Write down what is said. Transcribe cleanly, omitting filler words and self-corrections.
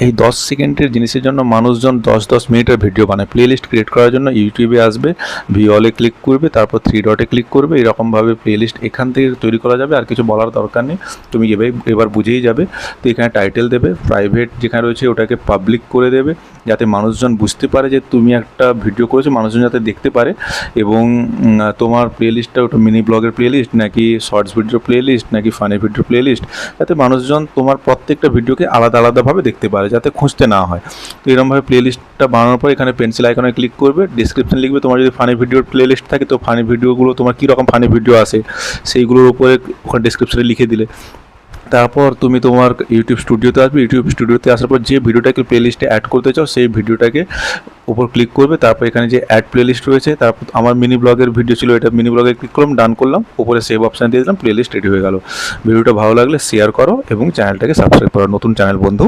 এই 10 সেকেন্ডের জিনিসের জন্য মানুষজন 10 মিনিটের ভিডিও বানায়। প্লেলিস্ট ক্রিয়েট করার জন্য ইউটিউবে আসবে, ভিওলে ক্লিক করবে, তারপর 3 ডটে ক্লিক করবে। এরকমভাবে প্লেলিস্ট এখান থেকে তৈরি করা যাবে, আর কিছু বলার দরকার নেই, তুমি এবার বুঝেই যাবে। তো এখানে টাইটেল দেবে, প্রাইভেট যেখানে রয়েছে ওটাকে পাবলিক করে দেবে, যাতে মানুষজন বুঝতে পারে যে তুমি একটা ভিডিও করেছো, মানুষজন যাতে দেখতে পারে। এবং তোমার প্লেলিস্টটা ওটা মিনি ব্লগের প্লেলিস্ট নাকি শর্টস ভিডিও প্লেলিস্ট নাকি ফানি ভিডিও প্লেলিস্ট, যাতে মানুষজন তোমার প্রত্যেকটা ভিডিওকে আলাদা আলাদাভাবে দেখতে পারে, যাতে খুঁজতে না হয়। তো এরকমভাবে প্লেলিস্টটা বানানোর পর এখানে পেন্সিল আইকনে ক্লিক করবে, ডিসক্রিপশন লিখবে। তোমার যদি ফানি ভিডিওর প্লেলিস্ট থাকে তো ফানি ভিডিওগুলো তোমার কীরকম ফানি ভিডিও আসে সেইগুলোর উপরে ওখানে ডিসক্রিপশনে লিখে দিলে। তারপর তুমি তোমার ইউটিউব স্টুডিওতে আসবে। ইউটিউব স্টুডিওতে আসার পর যে ভিডিওটাকে প্লেলিস্টে অ্যাড করতে চাও সেই ভিডিওটাকে উপর ক্লিক করবে। তারপর এখানে যে অ্যাড প্লেলিস্ট রয়েছে, তারপর আমার মিনি ব্লগের ভিডিও ছিল, এটা মিনি ব্লগে ক্লিক করলাম, ডান করলাম, উপরে সেভ অপশান দিয়ে দিলাম, প্লেলিস্ট রেডি হয়ে গেল। ভিডিওটা ভালো লাগলে শেয়ার করো এবং চ্যানেলটাকে সাবস্ক্রাইব করো, নতুন চ্যানেল বন্ধু।